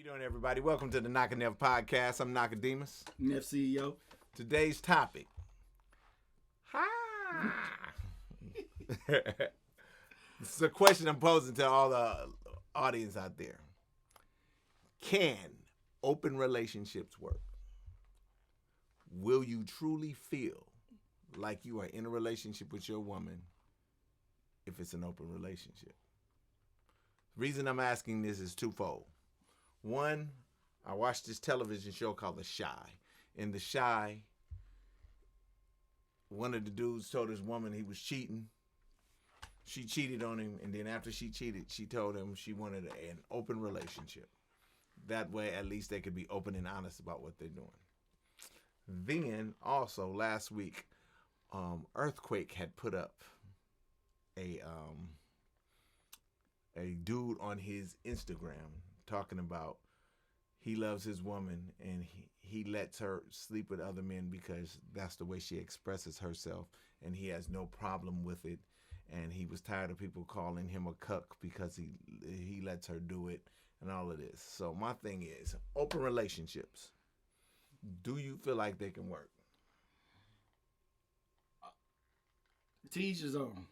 doing, everybody? Welcome to the Knoc and Knef podcast. I'm Nicodemus. Knef CEO. Today's topic. It's a question I'm posing to all the audience out there. Can open relationships work? Will you truly feel like you are in a relationship with your woman if it's an open relationship? The reason I'm asking this is twofold. One, I watched this television show called The Chi. In The Chi, one of the dudes told his woman he was cheating. She cheated on him, and then after she cheated, she told him she wanted an open relationship. That way, at least they could be open and honest about what they're doing. Then, also, last week, Earthquake had put up a dude on his Instagram talking about he loves his woman and he lets her sleep with other men because that's the way she expresses herself, and he has no problem with it. And he was tired of people calling him a cuck because he lets her do it and all of this. So my thing is, open relationships, do you feel like they can work? To each his own.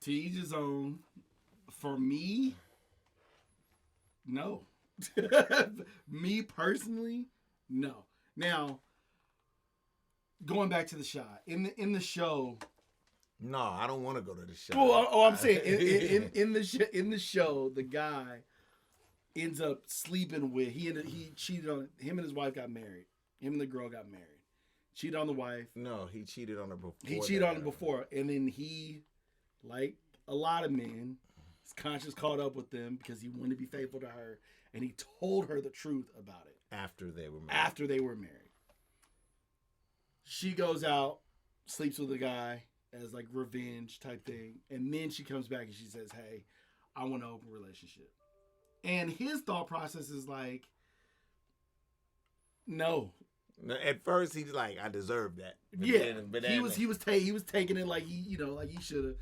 To each his own. For me, no. Me personally, no. Now, going back to the shot in the show. No, I don't want to go to the show. I'm saying in the show, the guy ends up sleeping with he cheated on him and his wife got married. Him and the girl got married. Cheated on the wife. No, he cheated on her before. He cheated on her before, and then he, like a lot of men, his conscience caught up with them because he wanted to be faithful to her, and he told her the truth about it after they were married. She goes out, sleeps with a guy as like revenge type thing, and then she comes back and she says, "Hey, I want an open relationship." And his thought process is like, no. At first he's like, "I deserve that." But he was taking it like he should have.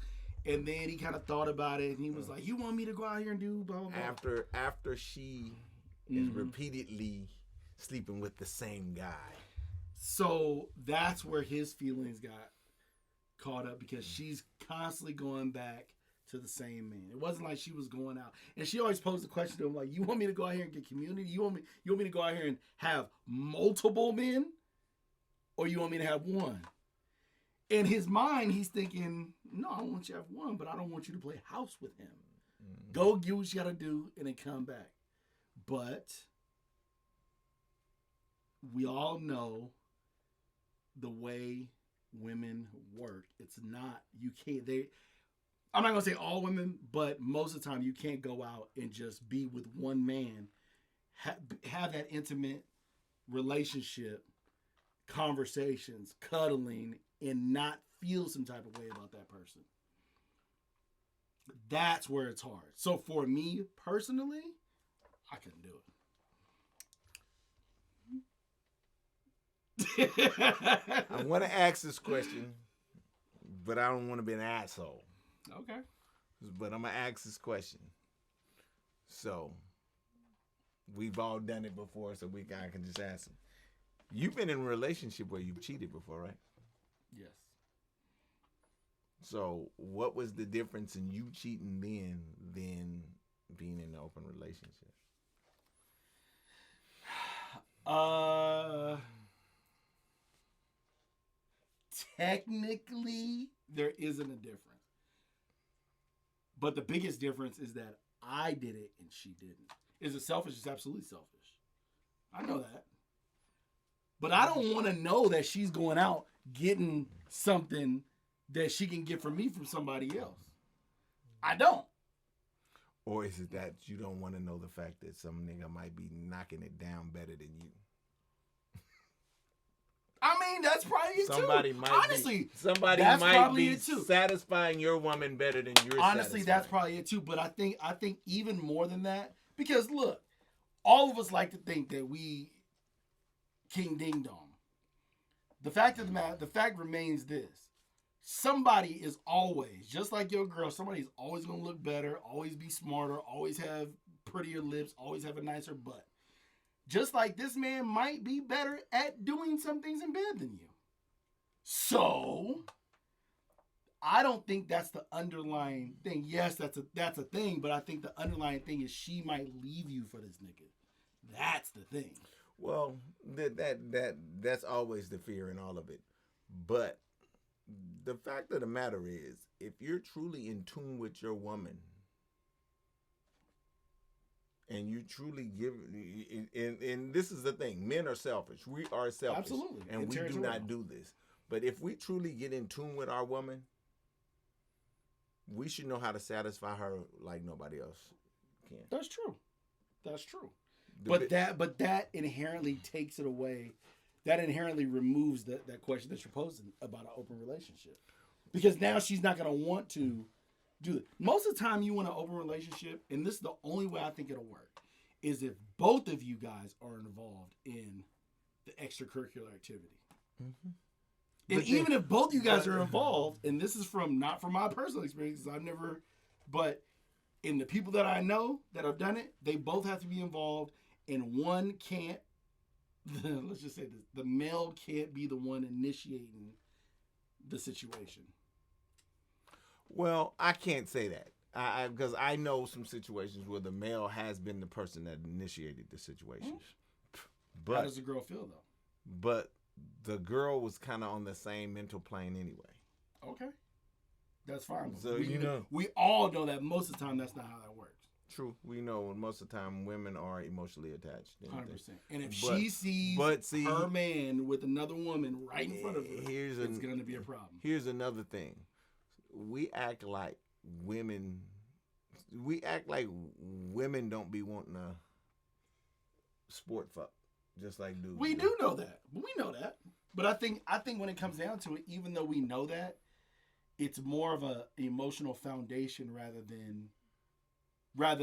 And then he kind of thought about it, and he was like, "You want me to go out here and do blah blah blah?" After she is repeatedly sleeping with the same guy. So that's where his feelings got caught up, because she's constantly going back to the same man. It wasn't like she was going out, and she always posed the question to him like, "You want me to go out here and get community? You want me to go out here and have multiple men, or you want me to have one?" In his mind, he's thinking, "No, I want you to have one, but I don't want you to play house with him. Go do what you got to do and then come back." But we all know the way women work. It's not, I'm not going to say all women, but most of the time you can't go out and just be with one man, have that intimate relationship, conversations, cuddling, and not feel some type of way about that person. That's where it's hard. So for me personally, I couldn't do it. I want to ask this question, but I don't want to be an asshole. Okay. But I'm going to ask this question. So, we've all done it before, so I can just ask them. You've been in a relationship where you've cheated before, right? Yes. So, what was the difference in you cheating then than being in an open relationship? Technically, there isn't a difference. But the biggest difference is that I did it and she didn't. Is it selfish? It's absolutely selfish. I know that. But I don't want to know that she's going out getting something that she can get from me from somebody else. I don't. Or is it that you don't want to know the fact that some nigga might be knocking it down better than you? I mean, that's probably it too. Somebody might be satisfying your woman better than you're Honestly, that's probably it too. But I think even more than that, because look, all of us like to think that we king ding dong. The fact remains this: somebody is always, just like your girl, somebody's always gonna look better, always be smarter, always have prettier lips, always have a nicer butt. Just like this man might be better at doing some things in bed than you. So, I don't think that's the underlying thing. Yes, that's a thing, but I think the underlying thing is she might leave you for this nigga. That's the thing. Well, that's always the fear in all of it. But the fact of the matter is, if you're truly in tune with your woman, and you truly give, and this is the thing, men are selfish. We are selfish. Absolutely. And we do not do this. But if we truly get in tune with our woman, we should know how to satisfy her like nobody else can. That's true. But that inherently takes it away. That inherently removes that question that you're posing about an open relationship. Because now she's not going to want to do it. Most of the time you want an open relationship, and this is the only way I think it'll work, is if both of you guys are involved in the extracurricular activity. Mm-hmm. And even if both you guys are involved, and this is not from my personal experience, but in the people that I know that have done it, they both have to be involved, and one can't, let's just say this, the male can't be the one initiating the situation. Well, I can't say that. Because I know some situations where the male has been the person that initiated the situation. Mm-hmm. But how does the girl feel, though? But the girl was kind of on the same mental plane anyway. Okay. That's fine. So, we all know that most of the time that's not how that works. True. We know most of the time women are emotionally attached. 100%. And if she sees her man with another woman right in front of her, it's going to be a problem. Here's another thing. We act like women don't be wanting a sport fuck. Just like dudes. We do know that. We know that. But I think when it comes down to it, even though we know that, it's more of a emotional foundation rather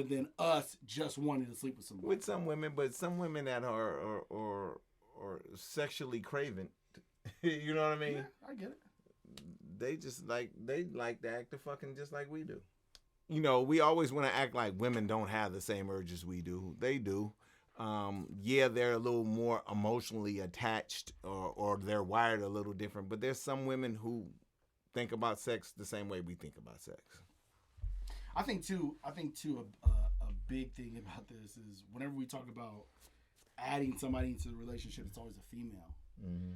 than us just wanting to sleep with somebody. With some women, but some women that are sexually craving, you know what I mean? Yeah, I get it. They like to act the fucking just like we do. We always want to act like women don't have the same urges we do. They do. They're a little more emotionally attached or they're wired a little different, but there's some women who think about sex the same way we think about sex. I think too a big thing about this is whenever we talk about adding somebody into the relationship, it's always a female. Mm-hmm.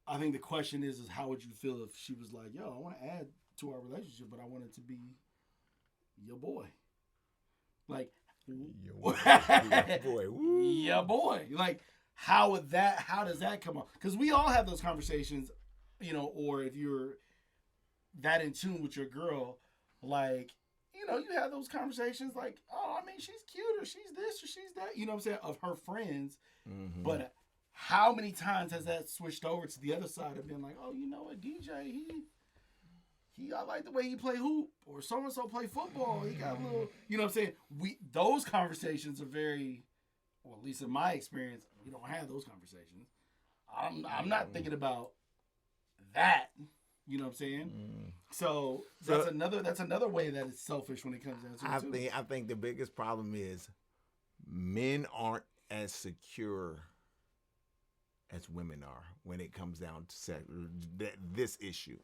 I think the question is how would you feel if she was like, yo, I want to add to our relationship, but I want it to be your boy. Like, your boy. Like, how does that come up? Because we all have those conversations, or if you're that in tune with your girl, like, you have those conversations like, oh, I mean, she's cute or she's this or she's that, you know what I'm saying, of her friends. Mm-hmm. But how many times has that switched over to the other side of being like, oh, you know what, DJ, I like the way he play hoop, or so-and-so play football. He got a little, you know what I'm saying? Those conversations are very, well, at least in my experience, we don't have those conversations. I'm not thinking about that. You know what I'm saying? Mm. So that's another way that it's selfish when it comes down to it. I think the biggest problem is men aren't as secure as women are when it comes down to sex, this issue.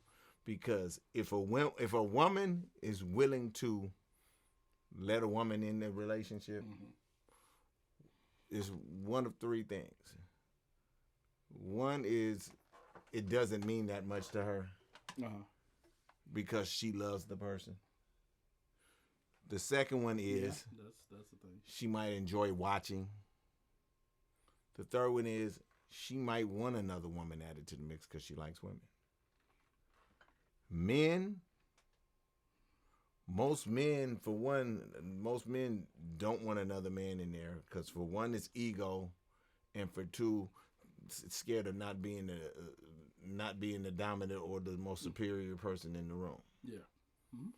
Because if a woman is willing to let a woman in the relationship, mm-hmm. it's one of three things. One is it doesn't mean that much to her because she loves the person. The second one is that's the thing. She might enjoy watching. The third one is she might want another woman added to the mix because she likes women. Most men don't want another man in there because for one, it's ego, and for two, it's scared of not being the dominant or the most superior person in the room. Yeah. Mm-hmm.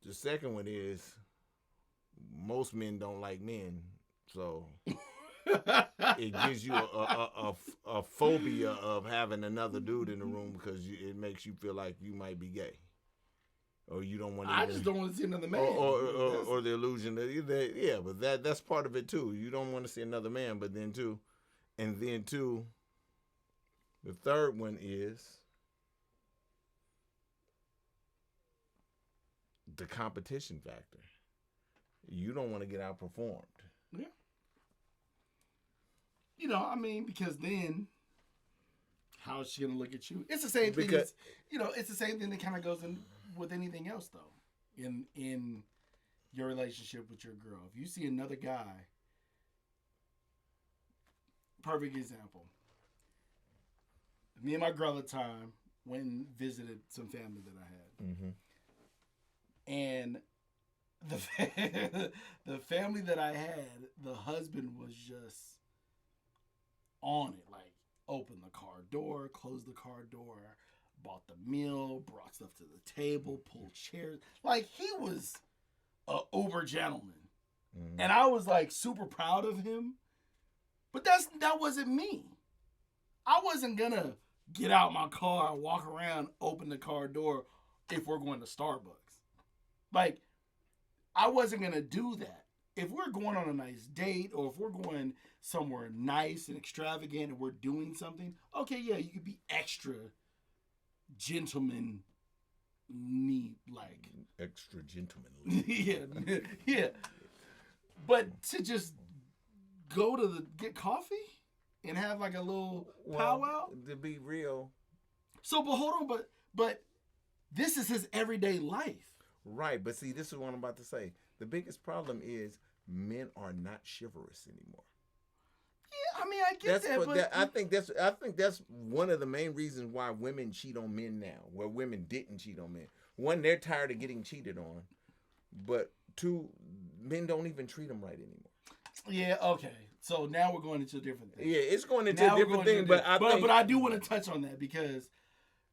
The second one is most men don't like men, so it gives you a phobia of having another dude in the room because it makes you feel like you might be gay. or you don't want. I just don't want to see another man. Or the illusion that yeah, but that's part of it too. You don't want to see another man, but then too, the third one is the competition factor. You don't want to get outperformed. Yeah. You know, I mean, because then how is she gonna look at you? It's the same thing. It's the same thing that kind of goes in with anything else, though. In your relationship with your girl, if you see another guy, perfect example. Me and my girl at the time went and visited some family that I had, and the family that I had, the husband was just on it, like open the car door, close the car door, bought the meal, brought stuff to the table, pulled chairs. Like, he was a uber gentleman. Mm-hmm. And I was like super proud of him. But that wasn't me. I wasn't gonna get out my car, walk around, open the car door if we're going to Starbucks. Like, I wasn't gonna do that. If we're going on a nice date, or if we're going somewhere nice and extravagant and we're doing something, okay, yeah, you could be extra gentlemanly, like. Extra gentlemanly. yeah. But to just go to get coffee and have like a little powwow? To be real. So, but hold on, but this is his everyday life. Right, but see, this is what I'm about to say. The biggest problem is men are not chivalrous anymore. Yeah, I mean, I get that, but I think that's one of the main reasons why women cheat on men now, where women didn't cheat on men. One, they're tired of getting cheated on, but two, men don't even treat them right anymore. Yeah, okay. So now we're going into a different thing. Yeah, it's going into a different thing, but I do want to touch on that because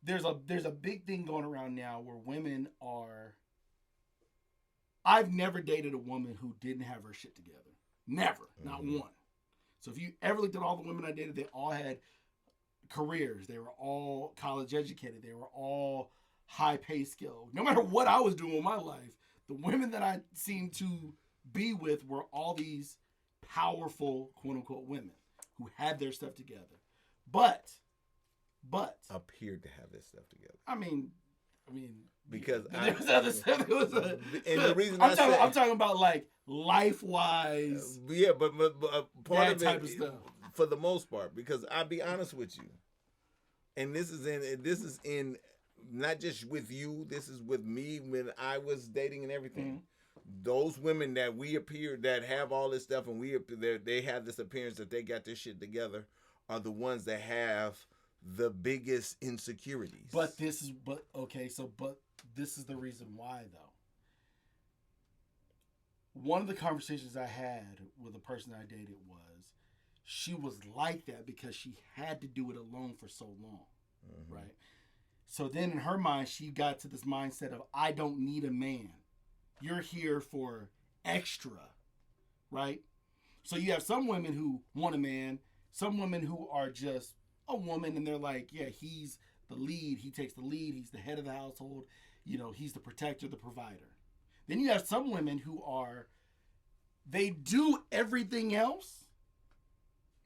there's a big thing going around now where women are. I've never dated a woman who didn't have her shit together. Never. Not one. So if you ever looked at all the women I dated, they all had careers. They were all college educated. They were all high pay scale. No matter what I was doing in my life, the women that I seemed to be with were all these powerful, quote unquote, women who had their stuff together. But appeared to have their stuff together. I mean, because there was other stuff. And the reason I'm talking about like life wise. Yeah, but part of type it, of stuff. For the most part, because I'll be honest with you, and this is in not just with you. This is with me when I was dating and everything. Mm-hmm. Those women that have all this stuff and they have this appearance that they got their shit together are the ones that have the biggest insecurities. But this is the reason why, though. One of the conversations I had with a person I dated was she was like that because she had to do it alone for so long, mm-hmm. right? So then in her mind, she got to this mindset of, I don't need a man. You're here for extra, right? So you have some women who want a man, some women who are just a woman and they're like, yeah, he's the lead. He takes the lead. He's the head of the household. You know, he's the protector, the provider. Then you have some women who they do everything else.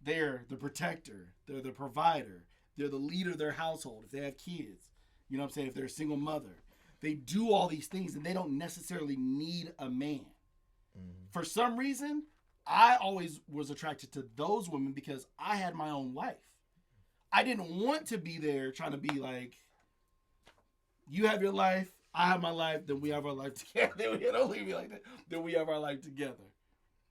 They're the protector. They're the provider. They're the leader of their household. If they have kids, you know what I'm saying? If they're a single mother, they do all these things and they don't necessarily need a man. Mm-hmm. For some reason, I always was attracted to those women because I had my own life. I didn't want to be there trying to be like, you have your life, I have my life, then we have our life together. Don't leave me like that. Then we have our life together,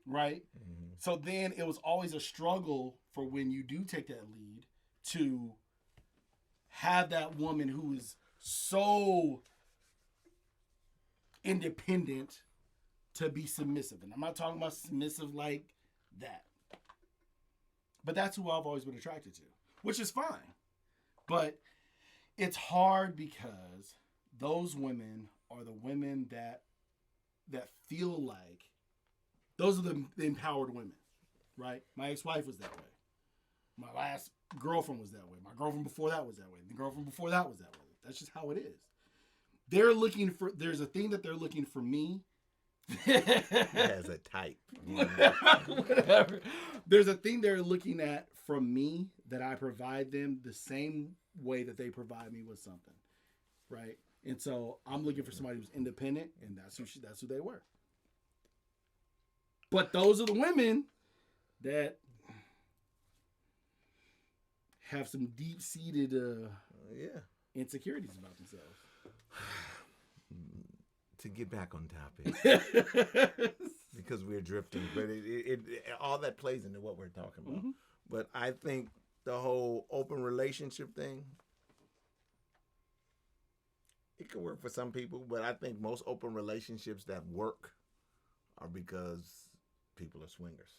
right? Mm-hmm. So then it was always a struggle for when you do take that lead to have that woman who is so independent to be submissive. And I'm not talking about submissive like that. But that's who I've always been attracted to, which is fine. But it's hard because those women are the women that feel like those are the empowered women, right? My ex-wife was that way. My last girlfriend was that way. My girlfriend before that was that way. The girlfriend before that was that way. That's just how it is. there's a thing that they're looking for me. As a type. Whatever. There's a thing they're looking at from me that I provide them the same way that they provide me with something. Right? And so I'm looking for somebody who's independent, and that's who they were. But those are the women that have some deep-seated insecurities about themselves. To get back on topic, because we're drifting, but it all that plays into what we're talking about. Mm-hmm. But I think the whole open relationship thing, it can work for some people, but I think most open relationships that work are because people are swingers.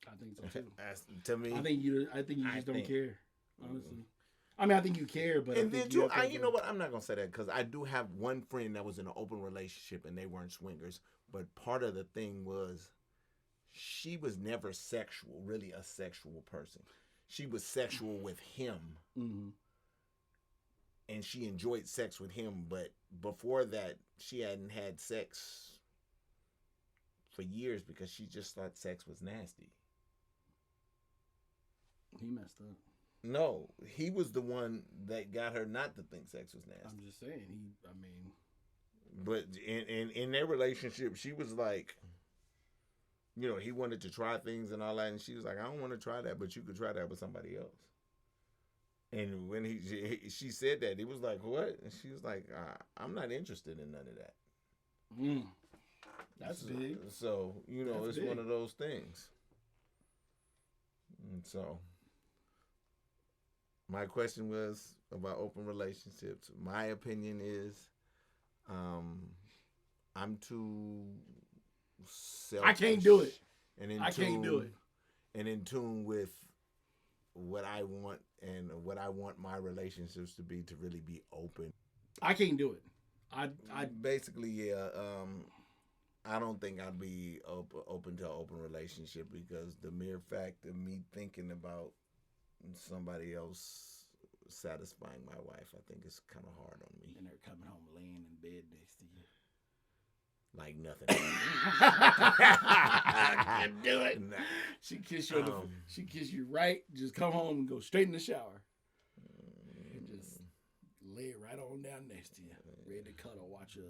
I think so too. To me, I think you just don't care, honestly. I mean, I think you care, but and then too, you know what? I'm not gonna say that because I do have one friend that was in an open relationship and they weren't swingers. But part of the thing was, she was never really a sexual person. She was sexual with him, mm-hmm. and she enjoyed sex with him. But before that, she hadn't had sex for years because she just thought sex was nasty. He messed up. No, he was the one that got her not to think sex was nasty. I'm just saying, But in their relationship, she was like, he wanted to try things and all that, and she was like, I don't want to try that, but you could try that with somebody else. And when she said that, he was like, what? And she was like, I'm not interested in none of that. That's big. So, it's big. One of those things. And so... my question was about open relationships. My opinion is, I'm too selfish. I can't do it. Can't do it. And in tune with what I want and what I want my relationships to really be open. I can't do it. I basically, yeah. I don't think I'd be open to an open relationship because the mere fact of me thinking about somebody else satisfying my wife, I think it's kind of hard on me. And they're coming home laying in bed next to you. Like nothing. I can do it. Nah. She kiss you she kiss you right, just come home and go straight in the shower. And just lay it right on down next to you. Ready to cuddle, watch an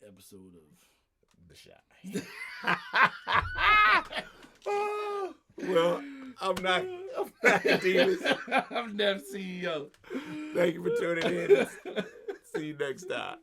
episode of The Shy. Well, I'm not Davis. I'm Knef CEO. Thank you for tuning in. See you next time.